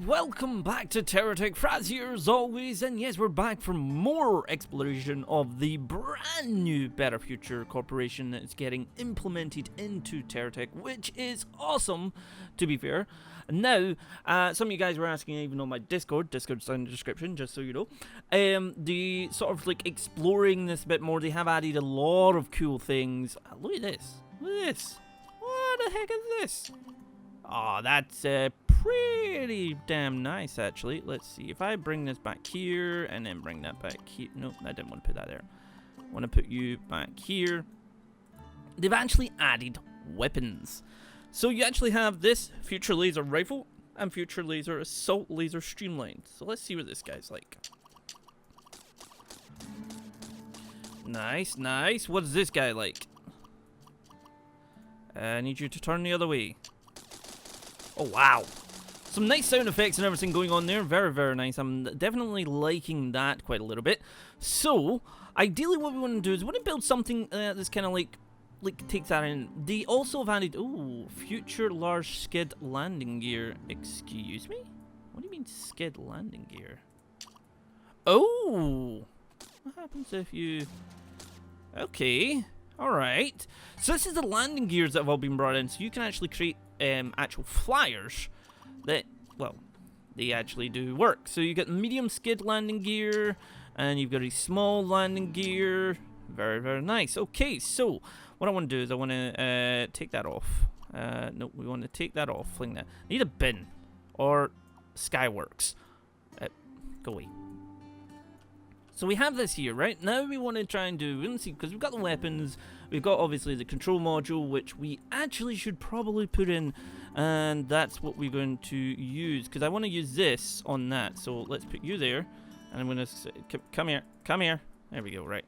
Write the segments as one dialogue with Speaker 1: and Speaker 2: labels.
Speaker 1: welcome back to Terratech. Frazzz here as always, and yes, we're back for more exploration of the brand new Better Future Corporation that's getting implemented into Terratech, which is awesome, to be fair. Now, some of you guys were asking even on my Discord's down in the description, just so you know, the sort of like exploring this a bit more. They have added a lot of cool things. Look at this. Look at this. What the heck is this? Oh, that's pretty damn nice, actually. Let's see. If I bring this back here and then bring that back here. Nope, I didn't want to put that there. I want to put you back here. They've actually added weapons. So you actually have this future laser rifle and future laser assault laser streamlined. So let's see what this guy's like. Nice, nice. What's this guy like? I need you to turn the other way. Oh, wow. Some nice sound effects and everything going on there. Very, very nice. I'm definitely liking that quite a little bit. So, ideally what we want to do is we want to build something that's kind of like takes that in. They also have added, ooh, future large skid landing gear. Excuse me? What do you mean skid landing gear? Oh! What happens if you... Okay. Alright. So this is the landing gears that have all been brought in. So you can actually create actual flyers that, well, they actually do work. So you get medium skid landing gear, and you've got a small landing gear. Very, very nice. Okay, so what I want to do is I want to take that off. No, we want to take that off. Fling that. Need a bin or Skyworks. Go away. So we have this here, right? Now we want to try and do, let's see, because we've got the weapons, we've got obviously the control module, which we actually should probably put in, and that's what we're going to use, because I want to use this on that. So let's put you there, and I'm going to, come here, there we go, right.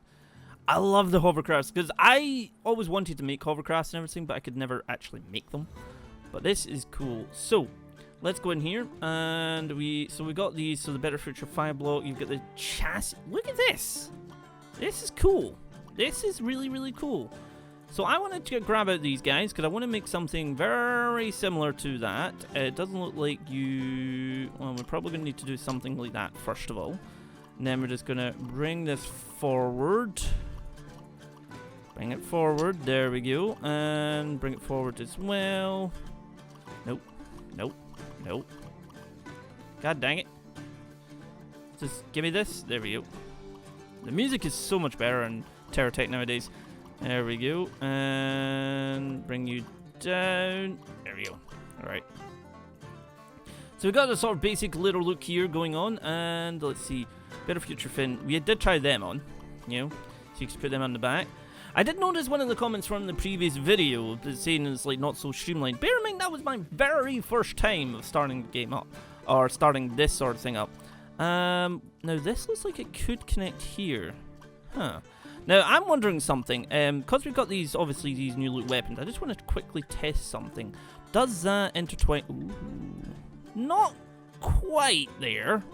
Speaker 1: I love the hovercrafts, because I always wanted to make hovercrafts and everything, but I could never actually make them. But this is cool. So let's go in here, and we got these. So the Better Future Fire Block, you've got the chassis. Look at this. This is cool. This is really, really cool. So I wanted to grab out these guys, because I want to make something very similar to that. It doesn't look like you... Well, we're probably going to need to do something like that first of all. And then we're just going to bring this forward. Bring it forward. There we go. And bring it forward as well. Nope. Nope. Nope. God dang it. Just give me this. There we go. The music is so much better in Terratech nowadays. There we go. And bring you down. There we go. Alright. So we got a sort of basic little look here going on. And let's see. Better Future Fin. We did try them on. You know. So you can put them on the back. I did notice one of the comments from the previous video saying it's like not so streamlined. Bear in mind that was my very first time of starting the game up, or starting this sort of thing up. Now this looks like it could connect here. Huh. Now I'm wondering something. Because we've got these, obviously these new loot weapons, I just want to quickly test something. Does that intertwine? Ooh, not quite there.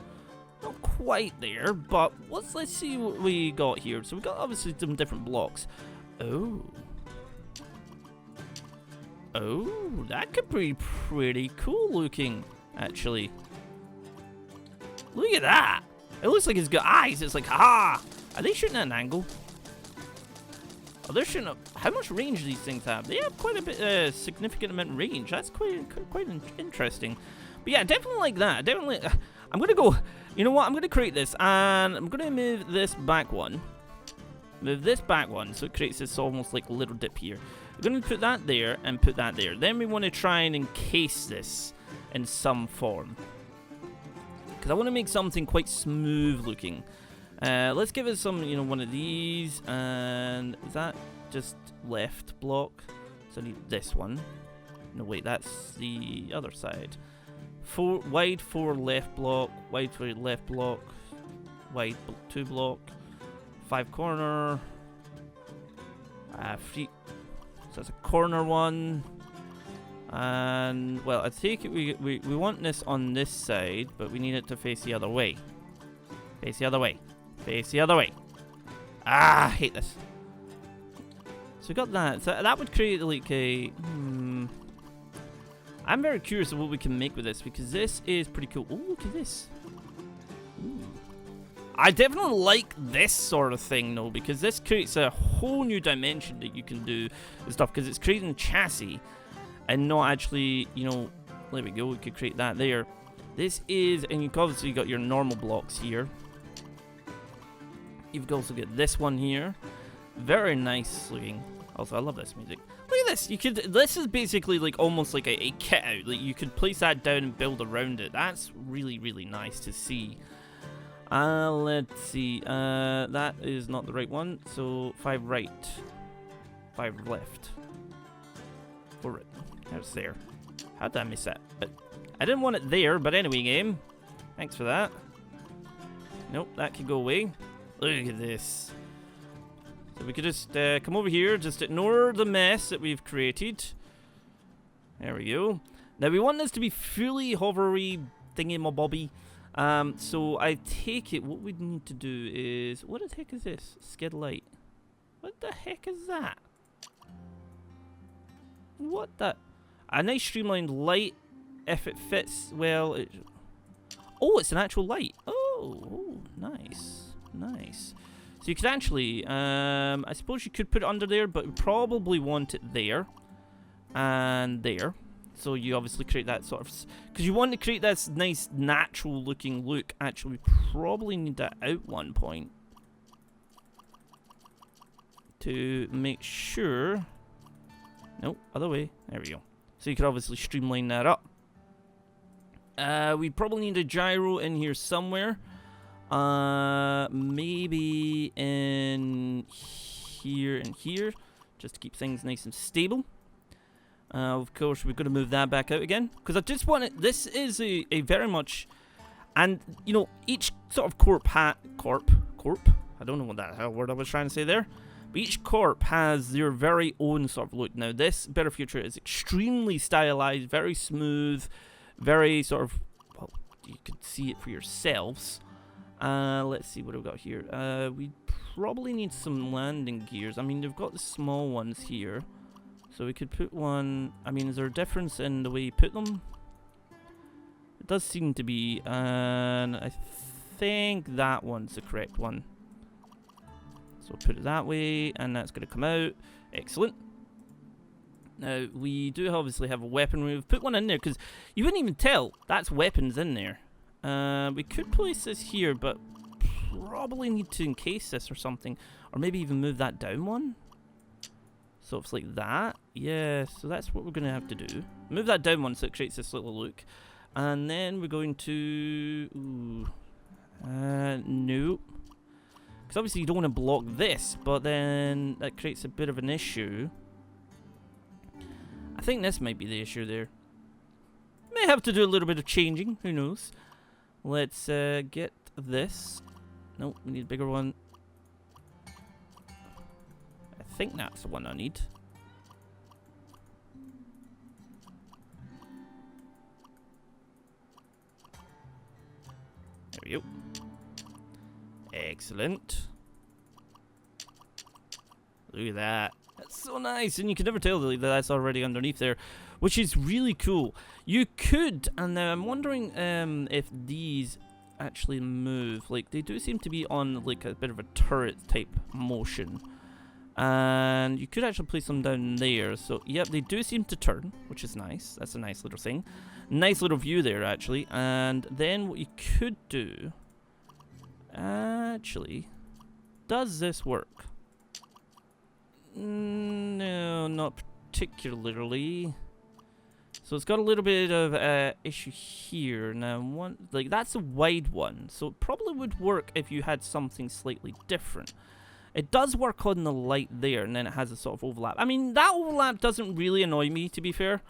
Speaker 1: Not quite there, but let's see what we got here. So we got obviously some different blocks. Oh, that could be pretty cool looking, actually. Look at that. It looks like it's got eyes. It's like, ha! Are they shooting at an angle? Oh, they're shooting up. How much range do these things have? They have quite a bit, significant amount of range. That's quite interesting. But yeah, definitely like that. Definitely. I'm gonna go. You know what? I'm gonna create this, and I'm gonna move this back one. Move this back one, so it creates this almost like a little dip here. We're gonna put that there and put that there. Then we want to try and encase this in some form, because I want to make something quite smooth looking. Let's give it some, you know, one of these, and is that just left block? So I need this one. No, wait, that's the other side. 4 wide, 4 left block, wide 4 left block, wide 2 block, 5 corner, 3. So that's a corner one, and well, I take it we want this on this side, but we need it to face the other way. Face the other way. Face the other way. Ah, I hate this. So we got that. So that would create like a. I'm very curious of what we can make with this, because this is pretty cool. Oh, look at this. Ooh. I definitely like this sort of thing, though, because this creates a whole new dimension that you can do and stuff, because it's creating a chassis and not actually, you know, there we go, we could create that there. This is, and you've obviously got your normal blocks here. You've also got this one here. Very nice looking. Also, I love this music. Look at this. You could. This is basically like almost like a kit out. Like you could place that down and build around it. That's really, really nice to see. Let's see. That is not the right one. So 5 right, 5 left, 4 right. That's there. How did I miss that? But I didn't want it there. But anyway, game. Thanks for that. Nope, that could go away. Look at this. So we could just come over here, just ignore the mess that we've created. There we go. Now we want this to be fully hovery thingy-mabobby. So I take it what we need to do is... What the heck is this? Skid light. What the heck is that? What the... A nice streamlined light, if it fits well. Oh, it's an actual light. Oh, nice. Nice. So you could actually, I suppose you could put it under there, but we probably want it there and there. So you obviously create that sort of, because you want to create this nice natural looking look. Actually, we probably need that out one point to make sure. Nope, other way. There we go. So you could obviously streamline that up. We probably need a gyro in here somewhere. Maybe in here and here, just to keep things nice and stable. Of course, we're going to move that back out again, because I just want it. This is a very much, and you know, each sort of corp. I don't know what that hell word I was trying to say there, but each corp has their very own sort of look. Now, this Better Future is extremely stylized, very smooth, very sort of, well, you can see it for yourselves. Let's see what we've got here. We probably need some landing gears. I mean, they've got the small ones here. So we could put one... I mean, is there a difference in the way you put them? It does seem to be. And I think that one's the correct one. So put it that way, and that's going to come out. Excellent. Now, we do obviously have a weapon. We've put one in there, because you wouldn't even tell. That's weapons in there. We could place this here, but probably need to encase this or something. Or maybe even move that down one. So it's like that. Yeah, so that's what we're going to have to do. Move that down one so it creates this little look. And then we're going to... Ooh. Nope. Because obviously you don't want to block this, but then that creates a bit of an issue. I think this might be the issue there. May have to do a little bit of changing, who knows. Let's get this. Nope, we need a bigger one. I think that's the one I need. There we go. Excellent. Look at that. That's so nice, and you can never tell that that's already underneath there, which is really cool. You could, and now I'm wondering if these actually move. Like, they do seem to be on like a bit of a turret type motion, and you could actually place them down there. So yep, they do seem to turn, which is nice. That's a nice little thing. Nice little view there, actually. And then what you could do, actually, does this work? No, not particularly. So it's got a little bit of issue here. Now, one, like, that's a wide one, so it probably would work if you had something slightly different. It does work on the light there, and then it has a sort of overlap. I mean, that overlap doesn't really annoy me, to be fair.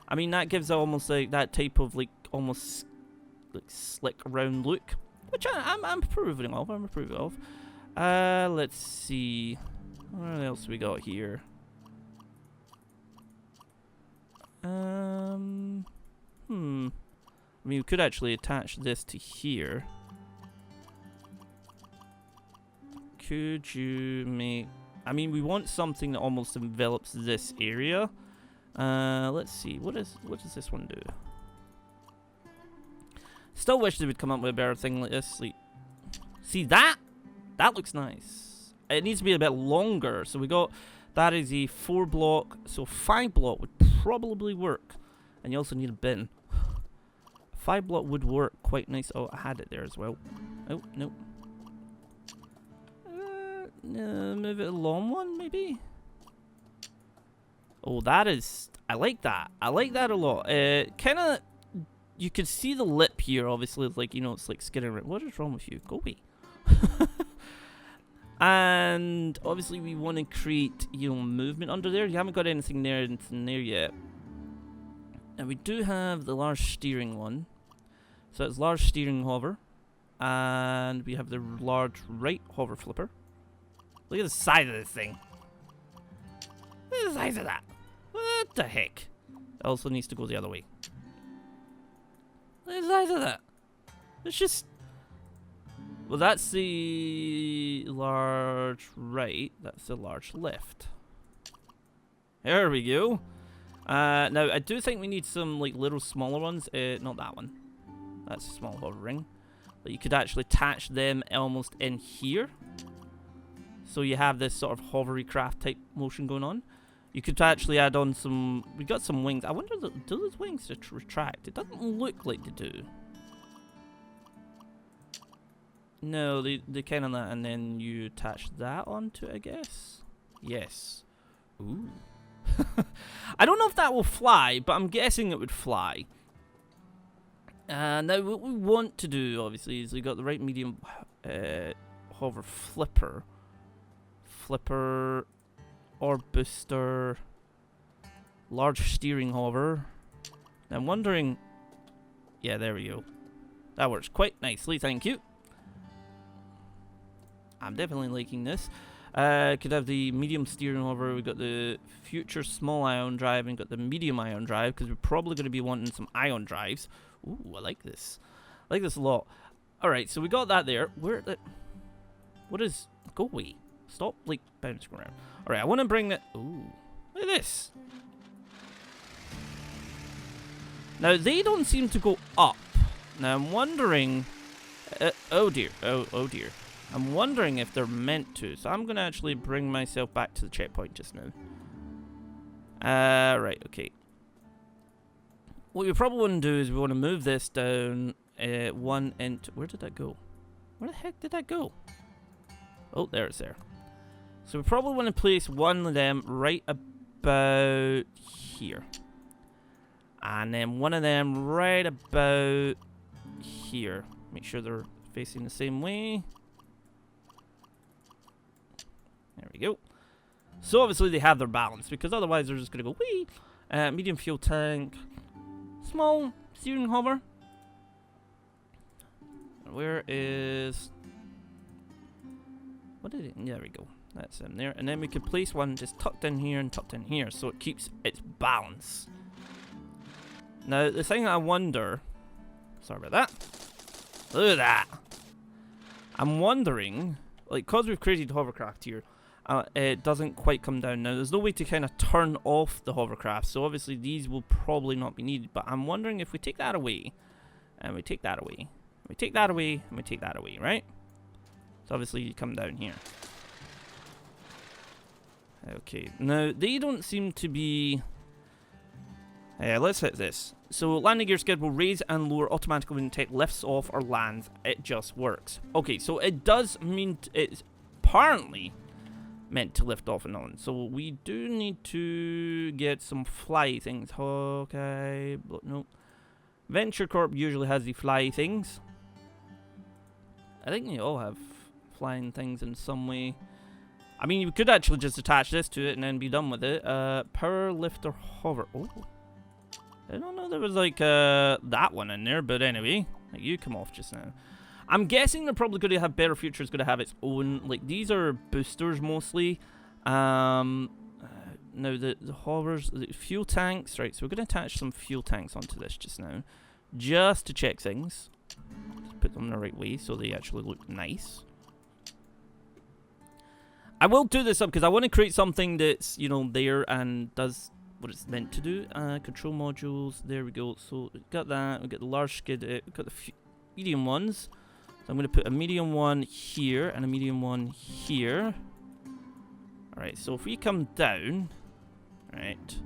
Speaker 1: I mean, that gives almost like that type of like almost like slick round look, which I'm approving of. I'm approving of. Let's see. What else we got here? I mean, we could actually attach this to here. Could you make... I mean, we want something that almost envelops this area. Let's see. What does this one do? Still wish they would come up with a better thing like this. Like, see that? That looks nice. It needs to be a bit longer. So we got, that is a 4 block. So 5 block would probably work. And you also need a bin. 5 block would work quite nice. Oh, I had it there as well. Oh, no. Move it a long one, maybe? Oh, that is... I like that. I like that a lot. Kind of... You could see the lip here, obviously. It's like, you know, it's like skidding around. What is wrong with you? Go away. And obviously we want to create, you know, movement under there. You haven't got anything there yet. And we do have the large steering one. So it's large steering hover. And we have the large right hover flipper. Look at the size of this thing. Look at the size of that. What the heck? It also needs to go the other way. Look at the size of that. It's just... Well, that's the large right. That's the large left. There we go. Now, I do think we need some, like, little smaller ones. Not that one. That's a small hovering. But you could actually attach them almost in here. So you have this sort of hovercraft type motion going on. You could actually add on some... We got some wings. I wonder, do those wings retract? It doesn't look like they do. No, they kind of that, and then you attach that onto it, I guess. Yes. Ooh. I don't know if that will fly, but I'm guessing it would fly. Now, what we want to do, obviously, is we got the right medium hover flipper. Flipper or booster. Large steering hover. Now, I'm wondering... Yeah, there we go. That works quite nicely, thank you. I'm definitely liking this. Could have the medium steering hover. We've got the future small ion drive and got the medium ion drive because we're probably going to be wanting some ion drives. Ooh, I like this. I like this a lot. Alright, so we got that there. Where the... What is... Go away. Stop, like, bouncing around. Alright, I want to bring that... Ooh. Look at this. Now, they don't seem to go up. Now, I'm wondering... oh, dear. Oh, dear. I'm wondering if they're meant to. So I'm going to actually bring myself back to the checkpoint just now. Right, okay. What we probably want to do is we want to move this down 1 inch. Where did that go? Where the heck did that go? Oh, there it's there. So we probably want to place one of them right about here. And then one of them right about here. Make sure they're facing the same way. There we go. So obviously they have their balance because otherwise they're just going to go wee. Medium fuel tank. Small steering hover. Where is... What did it... There we go. That's in there. And then we could place one just tucked in here and tucked in here so it keeps its balance. Now the thing I wonder... Sorry about that. Look at that. I'm wondering... Like, because we've created hovercraft here, it doesn't quite come down. Now, there's no way to kind of turn off the hovercraft, so obviously these will probably not be needed. But I'm wondering if we take that away, and we take that away, we take that away, and we take that away, right? So obviously you come down here. Okay, now they don't seem to be... let's hit this. So landing gear skid will raise and lower automatically when the tech lifts off or lands. It just works. Okay, so it does mean it's apparently meant to lift off and on. So we do need to get some fly things. Okay, but no. Venture Corp usually has the fly things. I think they all have flying things in some way. I mean, you could actually just attach this to it and then be done with it. Power lifter hover. Oh. I don't know there was like that one in there, but anyway, like you come off just now. I'm guessing they're probably going to have better futures, going to have its own, like these are boosters mostly. Now the hovers, the fuel tanks, right, so we're going to attach some fuel tanks onto this just now, just to check things. Just put them the right way so they actually look nice. I will do this up because I want to create something that's, you know, there and does what it's meant to do. Control modules, there we go. So we've got that, we've got the large skid, we've got the medium ones. So I'm going to put a medium one here and a medium one here. Alright, so if we come down, right.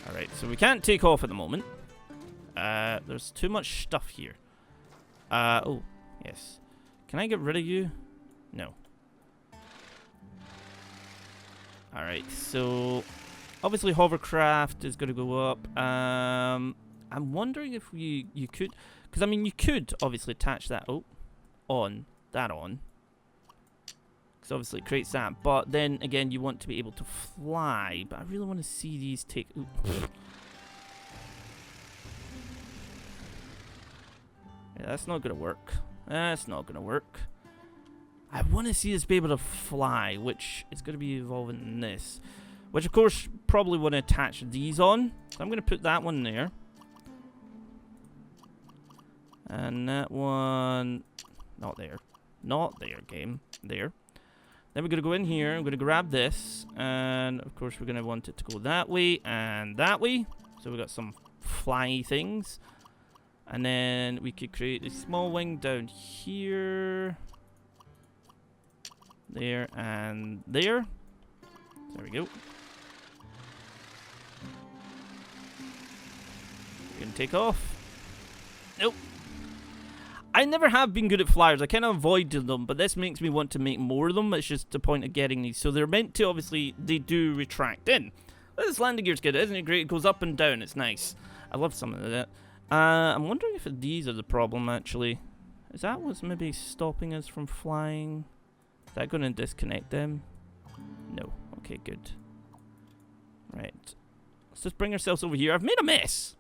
Speaker 1: Alright, so we can't take off at the moment. There's too much stuff here. Oh, yes. Can I get rid of you? No. Alright, so obviously hovercraft is going to go up. I'm wondering if you could, because I mean you could obviously attach that on, because obviously it creates that, but then again you want to be able to fly, but I really want to see these take... Yeah, that's not going to work. That's not going to work. I want to see this be able to fly, which is going to be evolving in this. Which, of course, probably want to attach these on. So I'm going to put that one there. And that one... Not there. Not there, game. There. Then we're going to go in here. I'm going to grab this. And, of course, we're going to want it to go that way and that way. So we've got some fly things. And then we could create a small wing down here. There and there. There we go. We're gonna take off. Nope. I never have been good at flyers. I kind of avoided them, but this makes me want to make more of them. It's just the point of getting these. So they're meant to, obviously, they do retract in. This landing gear's good, isn't it great? It goes up and down. It's nice. I love something like that. I'm wondering if these are the problem, actually. Is that what's maybe stopping us from flying? Is that going to disconnect them? No. Okay, good. Right. Let's just bring ourselves over here. I've made a mess!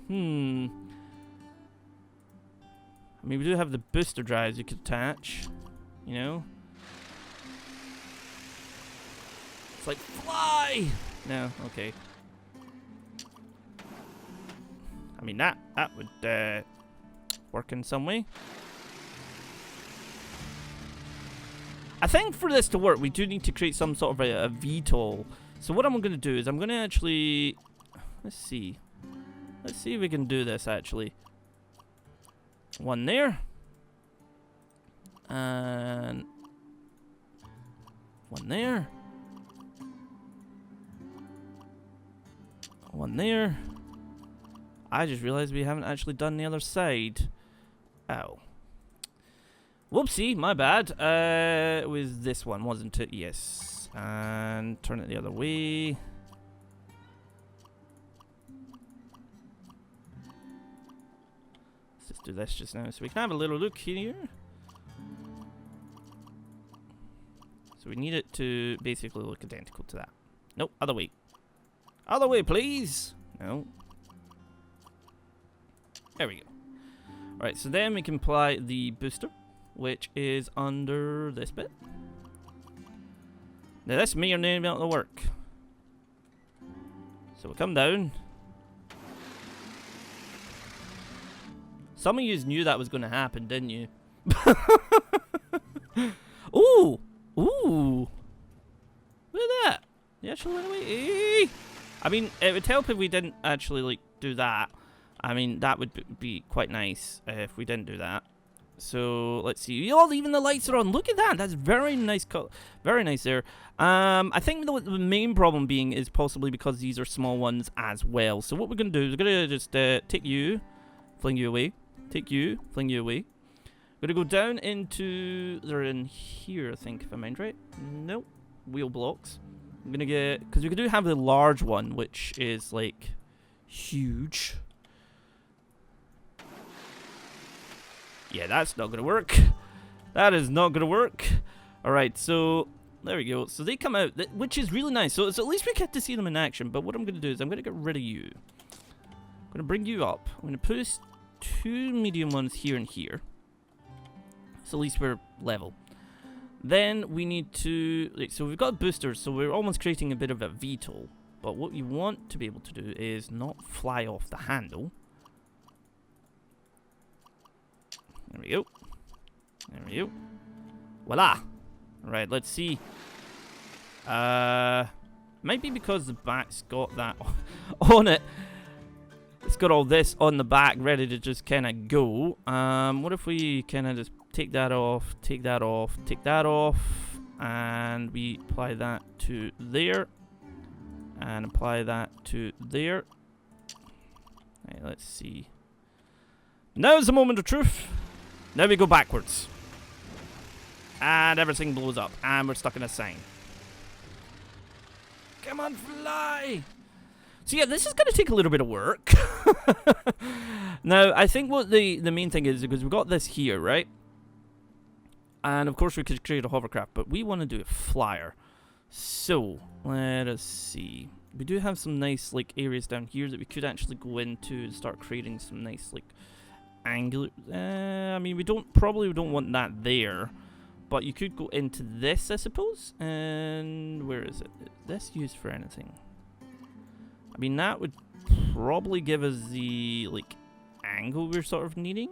Speaker 1: I mean, we do have the booster drives you could attach. You know? It's like, fly! No, okay. I mean, that would work in some way. I think for this to work, we do need to create some sort of a VTOL. So what I'm going to do is I'm going to actually... Let's see. Let's see if we can do this, actually. One there. And... one there. One there. I just realized we haven't actually done the other side. Oh. Whoopsie, my bad. It was this one, wasn't it? Yes. And turn it the other way. Let's just do this just now so we can have a little look here. So we need it to basically look identical to that. Nope, other way. Other way, please. No. There we go. Alright, so then we can apply the booster, which is under this bit. Now this may or may not work. So we'll come down. Some of you knew that was going to happen, didn't you? Ooh! Ooh! Look at that! They actually went away. I mean, it would help if we didn't actually, like, do that. I mean, that would be quite nice if we didn't do that. So, let's see. Oh, even the lights are on. Look at that. That's very nice. Very nice there. I think the main problem being is possibly because these are small ones as well. So, what we're going to do is we're going to just take you, fling you away. Take you, fling you away. We're going to go down into... They're in here, I think, if I mind right. Nope. Wheel blocks. I'm going to get... Because we do have the large one, which is, like, huge. Yeah, that's not going to work. That is not going to work. Alright, so there we go. So they come out, which is really nice. So at least we get to see them in action. But what I'm going to do is I'm going to get rid of you. I'm going to bring you up. I'm going to put 2 medium ones here and here. So at least we're level. Then we need to... So we've got boosters, so we're almost creating a bit of a VTOL. But what you want to be able to do is not fly off the handle. There we go. There we go. Voila. Right, let's see. Might be because the back's got that on it. It's got all this on the back ready to just kind of go. What if we kind of just take that off, take that off, take that off, and we apply that to there, and apply that to there. Right, let's see. Now's the moment of truth. Now we go backwards. And everything blows up, and we're stuck in a sign. Come on, fly! So yeah, this is going to take a little bit of work. Now, I think what the main thing is, because we've got this here, right? And of course we could create a hovercraft, but we want to do a flyer. So, let us see. We do have some nice, like, areas down here that we could actually go into and start creating some nice, like, angular... I mean, we probably don't want that there. But you could go into this, I suppose. And where is it? Is this used for anything? I mean, that would probably give us the, like, angle we're sort of needing.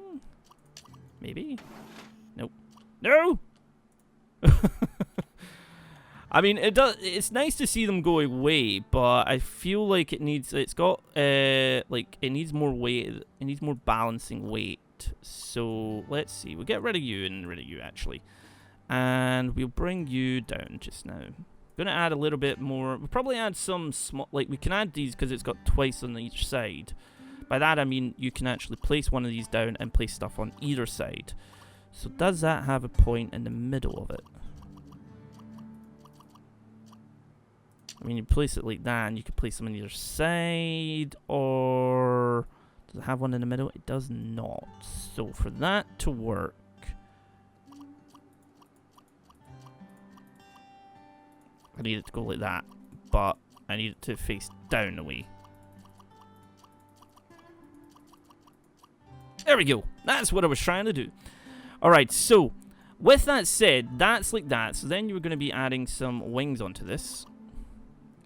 Speaker 1: Maybe? Nope. No! I mean, it's nice to see them go away, but I feel like it needs more weight. It needs more balancing weight. So, let's see. We'll get rid of you and rid of you, actually. And we'll bring you down just now. Gonna add a little bit more. We'll probably add some small, like, we can add these because it's got twice on each side. By that I mean you can actually place one of these down and place stuff on either side. So does that have a point in the middle of it? I mean, you place it like that, and you could place them on either side, or does it have one in the middle? It does not. So for that to work, I need it to go like that, but I need it to face down away. There we go. That's what I was trying to do. Alright, so with that said, that's like that. So then you're going to be adding some wings onto this.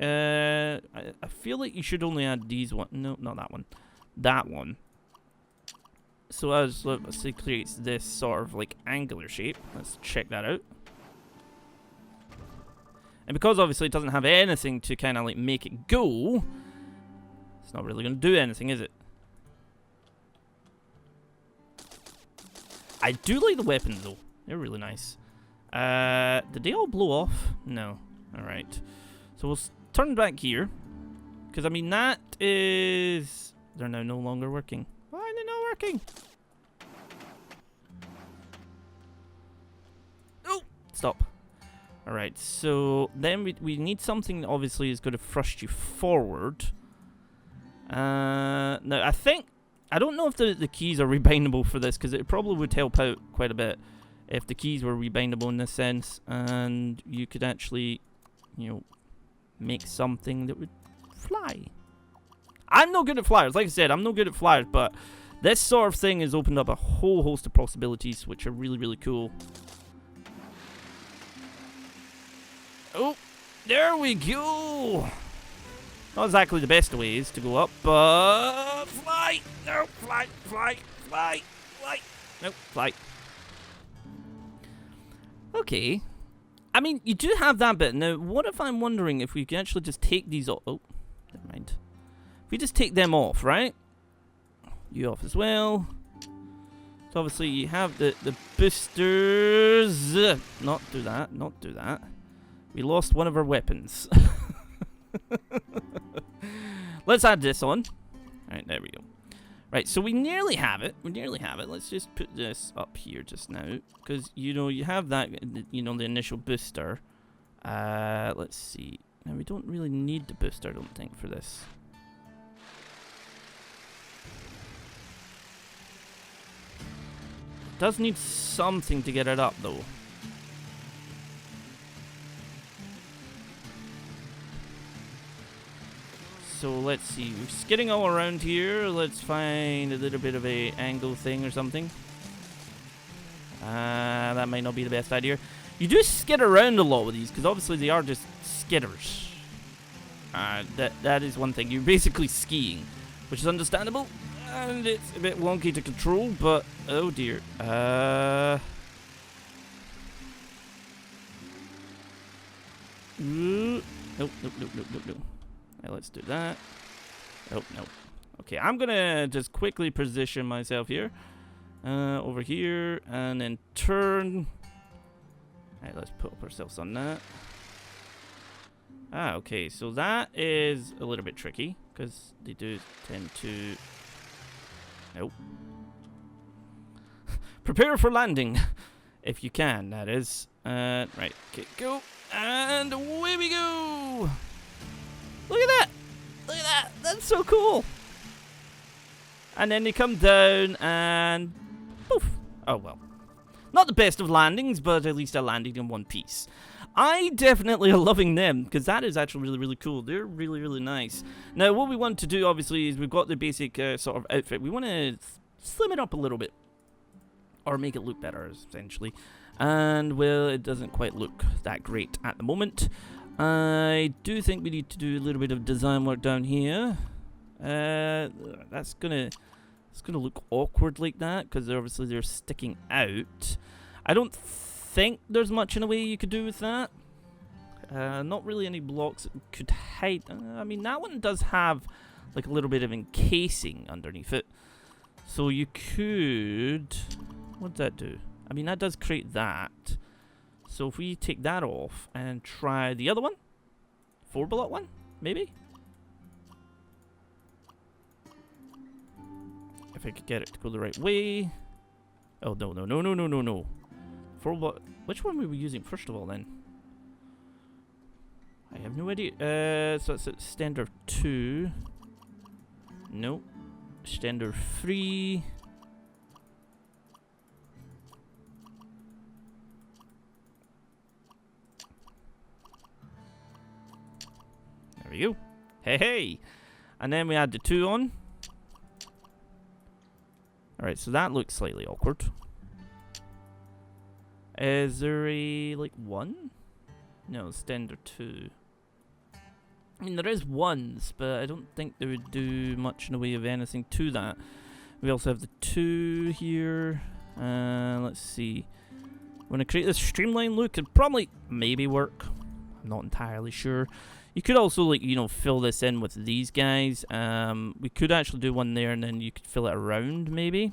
Speaker 1: I feel like you should only add these one. No, not that one. That one. So as let's say creates this sort of like angular shape. Let's check that out. And because obviously it doesn't have anything to kind of like make it go, it's not really going to do anything, is it? I do like the weapons though. They're really nice. Did they all blow off? No. Alright. So we'll turn back here. Because I mean that is... They're now no longer working. Why are they not working? Oh! Stop. Alright, so then we need something that obviously is going to thrust you forward. Now, I don't know if the keys are rebindable for this, because it probably would help out quite a bit if the keys were rebindable in this sense, and you could actually, you know, make something that would fly. I'm no good at flyers. Like I said, I'm no good at flyers, but this sort of thing has opened up a whole host of possibilities, which are really, really cool. Oh, there we go. Not exactly the best ways to go up, but fly. No, fly, fly, fly, fly. No, fly. Okay. I mean, you do have that bit. Now, what if I'm wondering if we can actually just take these off? Oh, never mind. If we just take them off, right? You off as well. So obviously you have the boosters. Not do that, not do that. We lost one of our weapons. Let's add this on. Alright, there we go. Right, so we nearly have it. We nearly have it. Let's just put this up here just now. Because, you know, you have that, you know, the initial booster. Let's see. Now, we don't really need the booster, I don't think, for this. It does need something to get it up, though. So let's see, we're skidding all around here. Let's find a little bit of a angle thing or something. That might not be the best idea. You do skid around a lot with these, because obviously they are just skidders. That is one thing. You're basically skiing, which is understandable. And it's a bit wonky to control, but oh dear. Nope, nope, nope, nope, nope, nope. Right, let's do that. Nope, nope. Okay, I'm gonna just quickly position myself here. Over here, and then turn. Alright, let's put up ourselves on that. Ah, okay, so that is a little bit tricky, because they do tend to... Nope. Prepare for landing, if you can, that is. Right, okay, go, and away we go! Look at that! Look at that! That's so cool! And then they come down, and... poof! Oh, well. Not the best of landings, but at least I landed in one piece. I definitely are loving them, because that is actually really, really cool. They're really, really nice. Now, what we want to do, obviously, is we've got the basic sort of outfit. We want to slim it up a little bit. Or make it look better, essentially. And, well, it doesn't quite look that great at the moment. I do think we need to do a little bit of design work down here. That's gonna look awkward like that, because obviously they're sticking out. I don't think there's much in a way you could do with that. Not really any blocks that could hide. I mean, that one does have like a little bit of encasing underneath it. So you could... What'd that do? I mean, that does create that. So if we take that off and try the other one? 4-block one? Maybe? If I could get it to go the right way. Oh, no, no, no, no, no, no, no. 4-block. Which one were we using first of all then? I have no idea. So it's at standard 2. Nope. Standard 3. There we go. Hey, hey. And then we add the 2 on. Alright, so that looks slightly awkward. Is there a, like, 1? No, standard 2. I mean, there is 1s, but I don't think they would do much in the way of anything to that. We also have the 2 here. Let's see. When I create this streamline look, it'd probably maybe work. I'm not entirely sure. You could also, like, you know, fill this in with these guys. We could actually do one there, and then you could fill it around, maybe.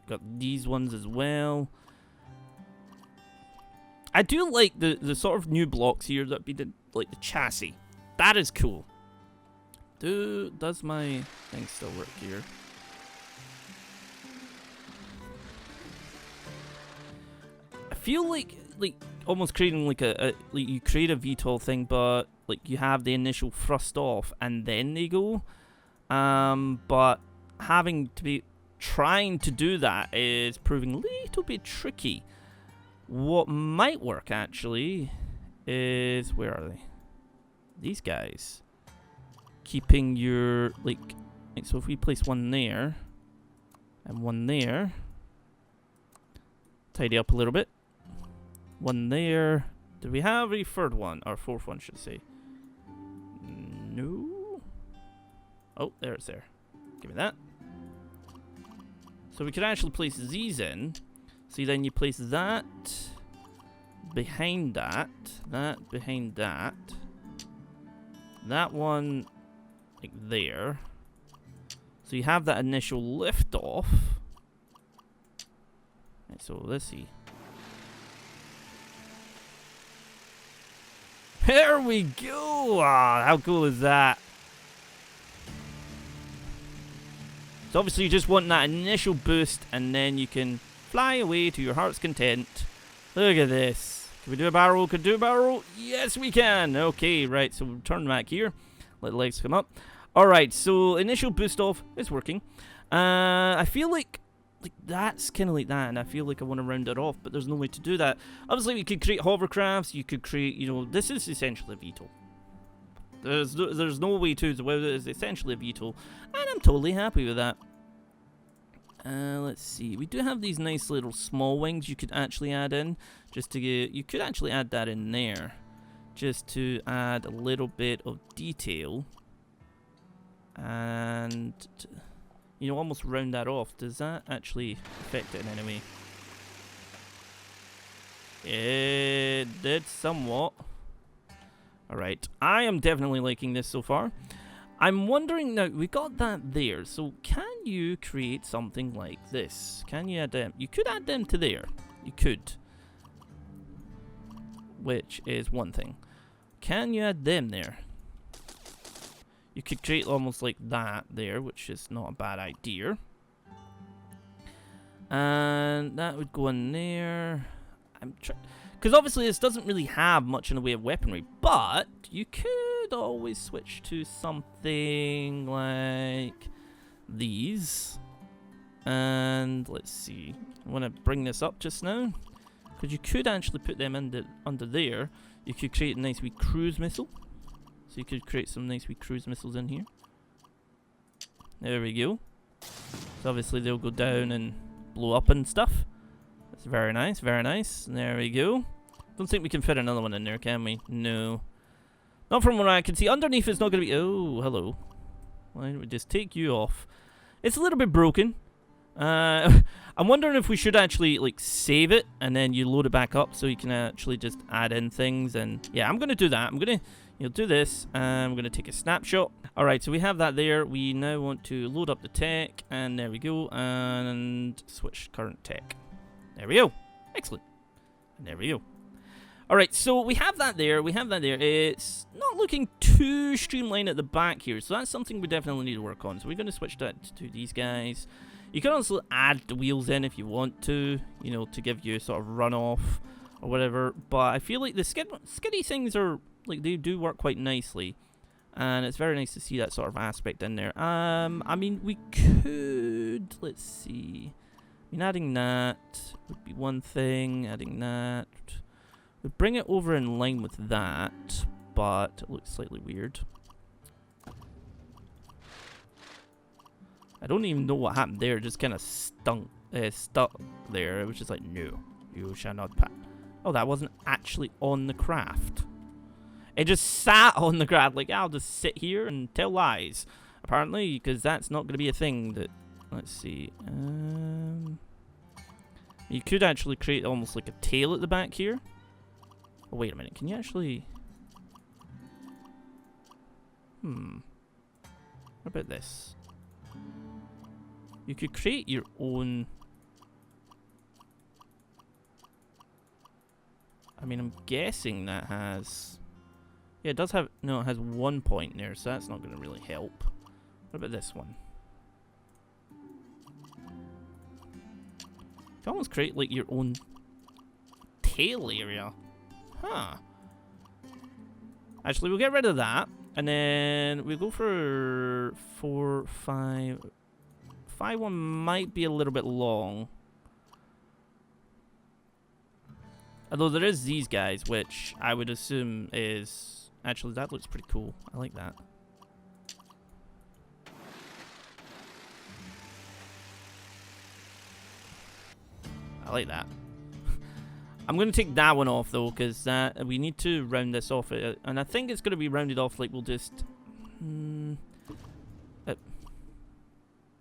Speaker 1: Got these ones as well. I do like the sort of new blocks here that be like the chassis. That is cool. Does my thing still work here? I feel like almost creating like like you create a VTOL thing, but like you have the initial thrust off and then they go. But having to be trying to do that is proving a little bit tricky. What might work actually is, where are they? These guys. Keeping your like so if we place one there and one there, tidy up a little bit. One there. Do we have a third one? Or fourth one, should say. No. Oh, there it's there. Give me that. So we could actually place these in. See, then you place that behind that. That behind that. That one like there. So you have that initial lift off. Right, so let's see. There we go! Ah, how cool is that? So obviously you just want that initial boost and then you can fly away to your heart's content. Look at this. Can we do a barrel roll? Could do a barrel roll? Yes, we can! Okay, right, so we'll turn back here. Let the legs come up. Alright, so initial boost off is working. I feel like that's kind of like that, and I feel like I want to round it off, but there's no way to do that. Obviously, we could create hovercrafts, you could create, you know, this is essentially a VTOL. There's no way to, it's essentially a VTOL, and I'm totally happy with that. Let's see, we do have these nice little small wings you could actually add in, just to get, you could actually add that in there, just to add a little bit of detail. and you know, almost round that off. Does that actually affect it in any way? It did somewhat. Alright, I am definitely liking this so far. I'm wondering now, we got that there, so can you create something like this? Can you add them? You could add them to there. You could. Which is one thing. Can you add them there? You could create almost like that there, which is not a bad idea. And that would go in there. I'm trying, because obviously this doesn't really have much in the way of weaponry, but you could always switch to something like these. And let's see, I want to bring this up just now, because you could actually put them under there. You could create a nice wee cruise missile. So you could create some nice wee cruise missiles in here. There we go. So obviously they'll go down and blow up and stuff. That's very nice, very nice. There we go. Don't think we can fit another one in there, can we? No. Not from what I can see. Underneath it's not going to be... Oh, hello. Why don't we just take you off? It's a little bit broken. I'm wondering if we should actually like save it and then you load it back up so you can actually just add in things. And yeah, I'm going to do that. I'm going to... You'll do this, and I'm going to take a snapshot. Alright, so we have that there. We now want to load up the tech, and there we go, and switch current tech. There we go. Excellent. And there we go. Alright, so we have that there. We have that there. It's not looking too streamlined at the back here, so that's something we definitely need to work on. So we're going to switch that to these guys. You can also add the wheels in if you want to, you know, to give you sort of runoff or whatever. But I feel like the skiddy things are... Like, they do work quite nicely. And it's very nice to see that sort of aspect in there. I mean, we could... Let's see. I mean, adding that would be one thing. Adding that would bring it over in line with that. But it looks slightly weird. I don't even know what happened there. It just kind of stuck there. It was just like, no, you shall not pass. Oh, that wasn't actually on the craft. It just sat on the ground, like, I'll just sit here and tell lies. Apparently, because that's not going to be a thing that... Let's see. You could actually create almost like a tail at the back here. Oh, wait a minute. Can you actually... What about this? You could create your own... I mean, I'm guessing that has... Yeah, it does have... No, it has 1 point there, so that's not going to really help. What about this one? You can almost create, like, your own tail area. Huh. Actually, we'll get rid of that. And then we'll go for 4, 5... 5 one might be a little bit long. Although there is these guys, which I would assume is... Actually, that looks pretty cool. I like that. I like that. I'm going to take that one off, though, because we need to round this off. And I think it's going to be rounded off like we'll just... Oh,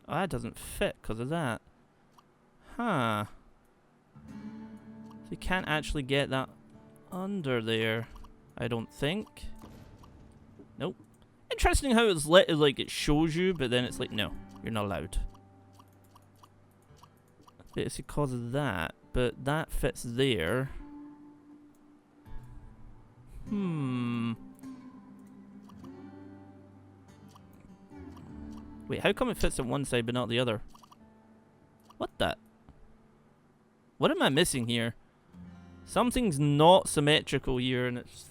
Speaker 1: that doesn't fit because of that. Huh. So you can't actually get that under there, I don't think. Nope. Interesting how it's lit, like it shows you, but then it's like, no, you're not allowed. It's because of that, but that fits there. Wait, how come it fits on one side but not the other? What the? What am I missing here? Something's not symmetrical here, and it's...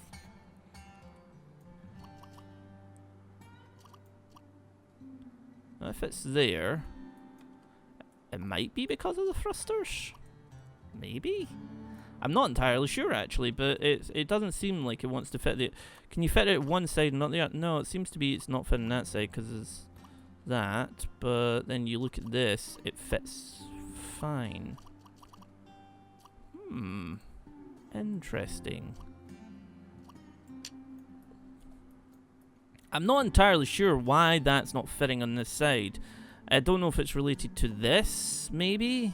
Speaker 1: If it's there, it might be because of the thrusters. Maybe? I'm not entirely sure, actually, but it doesn't seem like it wants to fit the... Can you fit it one side and not the other? No, it seems to be it's not fitting that side because it's that, but then you look at this, it fits fine. Interesting. I'm not entirely sure why that's not fitting on this side. I don't know if it's related to this, maybe?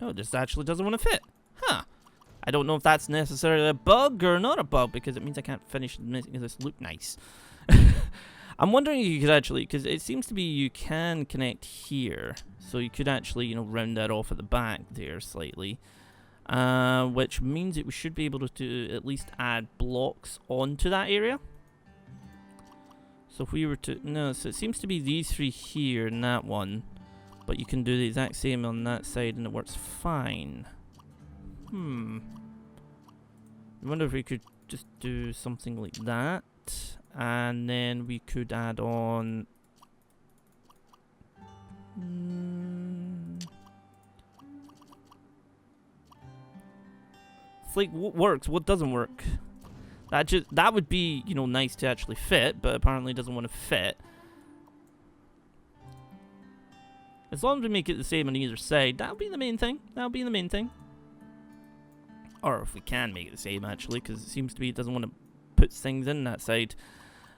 Speaker 1: Oh, this actually doesn't want to fit. Huh. I don't know if that's necessarily a bug or not a bug, because it means I can't finish making this look nice. I'm wondering if you could actually, because it seems to be you can connect here. So you could actually, you know, round that off at the back there slightly. Which means that we should be able to at least add blocks onto that area. So if we were to, no, so it seems to be these three here and that one. But you can do the exact same on that side and it works fine. I wonder if we could just do something like that. And then we could add on... It's like, what works? What doesn't work? That would be, you know, nice to actually fit, but apparently it doesn't want to fit. As long as we make it the same on either side, that'll be the main thing. That'll be the main thing. Or if we can make it the same, actually, because it seems to be it doesn't want to put things in that side.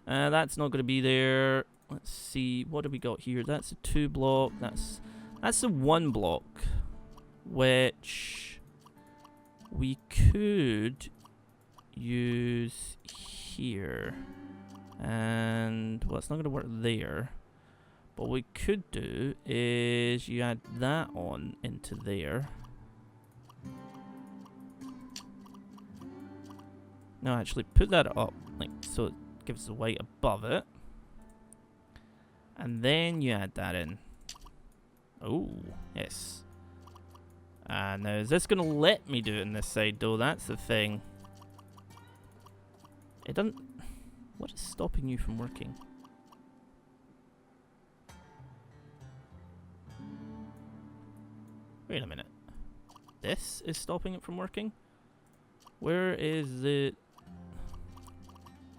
Speaker 1: That's not going to be there. Let's see, what have we got here? That's a 2 block. That's a 1 block, which we could use here. And well, it's not going to work there. What we could do is you add that on into there. No, actually put that up, like, so it gives the white above it. And then you add that in. Oh, yes. Now, is this going to let me do it on this side, though? That's the thing. It doesn't... What is stopping you from working? Wait a minute. This is stopping it from working? Where is it?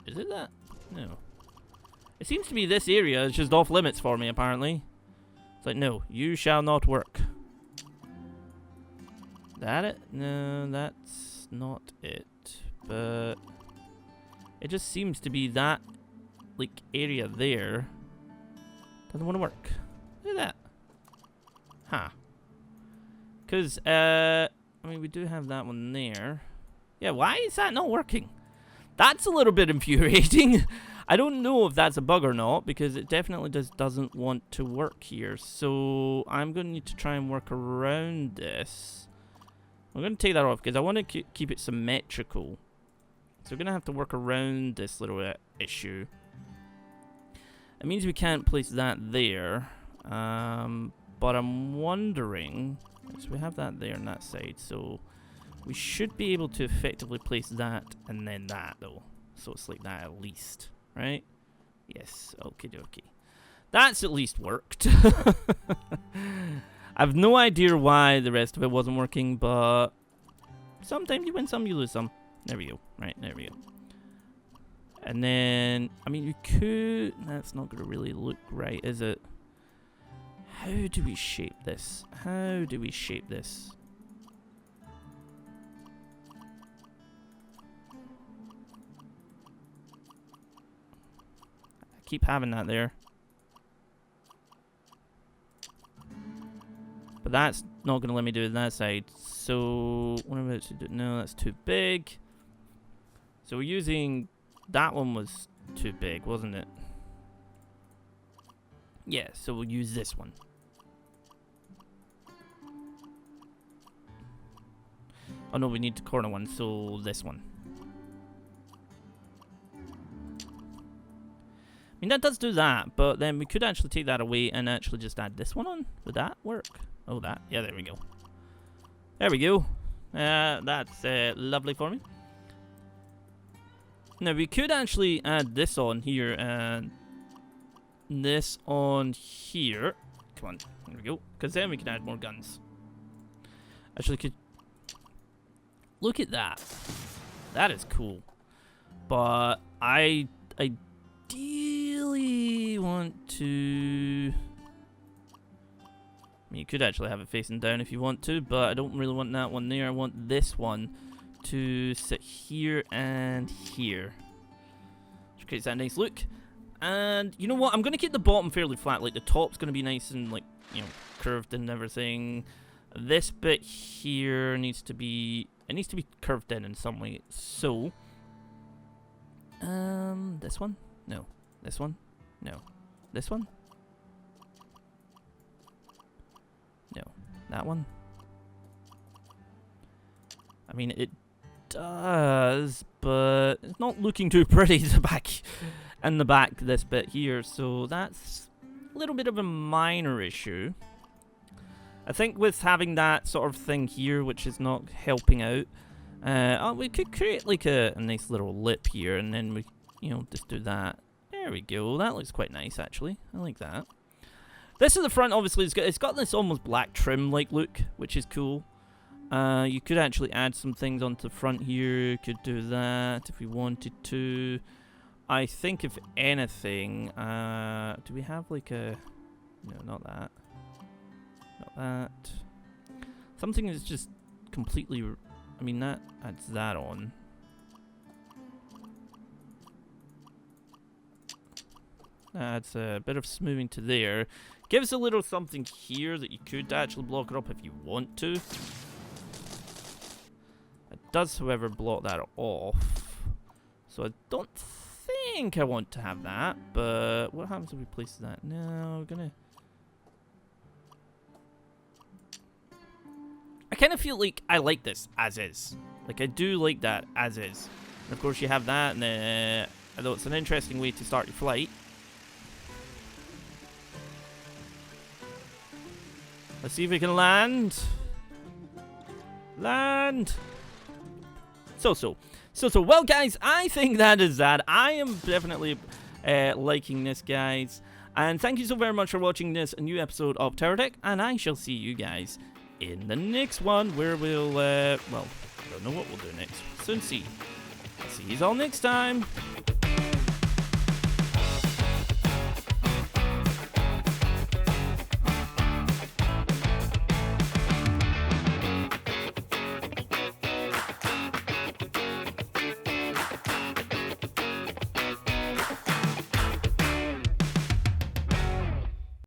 Speaker 1: Is it that? No. It seems to be this area is just off limits for me, apparently. It's like, no, you shall not work. That it? No, that's not it. But it just seems to be that, like, area there doesn't want to work. Look at that. Huh. Because, I mean, we do have that one there. Yeah, why is that not working? That's a little bit infuriating. I don't know if that's a bug or not, because it definitely doesn't want to work here. So I'm going to need to try and work around this. I'm going to take that off, because I want to keep it symmetrical. So we're going to have to work around this little issue. It means we can't place that there. But I'm wondering... So we have that there on that side, so we should be able to effectively place that and then that, though. So it's like that at least, right? Yes, okie dokie. That's at least worked. I've no idea why the rest of it wasn't working, but sometimes you win some, you lose some. There we go, right, there we go. And then, I mean, you could... That's not going to really look right, is it? How do we shape this? How do we shape this? I keep having that there. But that's not going to let me do it on that side. So, what am I about to do? No, that's too big. So we're using... That one was too big, wasn't it? Yeah, so we'll use this one. Oh no, we need the corner one, so this one. I mean, that does do that, but then we could actually take that away and actually just add this one on. Would that work? Oh, that. Yeah, there we go. There we go. That's lovely for me. Now, we could actually add this on here and this on here. Come on, there we go. Because then we can add more guns. Actually, could... Look at that. That is cool. But I ideally want to... I mean, you could actually have it facing down if you want to, but I don't really want that one there. I want this one to sit here and here. Which creates that nice look. And you know what? I'm going to keep the bottom fairly flat. Like the top's going to be nice and like, you know, curved and everything. This bit here needs to be, it needs to be curved in some way. So, this one? No. This one? No. This one? No. That one? I mean, it does, but it's not looking too pretty, the back and the back, this bit here. So that's a little bit of a minor issue. I think with having that sort of thing here, which is not helping out, we could create like a nice little lip here, and then we, you know, just do that. There we go. That looks quite nice, actually. I like that. This is the front, obviously. It's got this almost black trim-like look, which is cool. You could actually add some things onto the front here. You could do that if we wanted to. I think if anything, do we have like a... No, not that. Not that. Something that's just completely... I mean, that adds that on. Adds a bit of smoothing to there. Gives a little something here that you could actually block it up if you want to. It does, however, block that off. So I don't think I want to have that. But what happens if we place that? No, we're gonna... I kind of feel like I like this as is. Like, I do like that as is. And of course, you have that, and then, although it's an interesting way to start your flight. Let's see if we can land. Land. So. Well, guys, I think that is that. I am definitely liking this, guys. And thank you so very much for watching this new episode of Terratech. And I shall see you guys in the next one, where we'll, well, I don't know what we'll do next. Soon see. I'll see you all next time.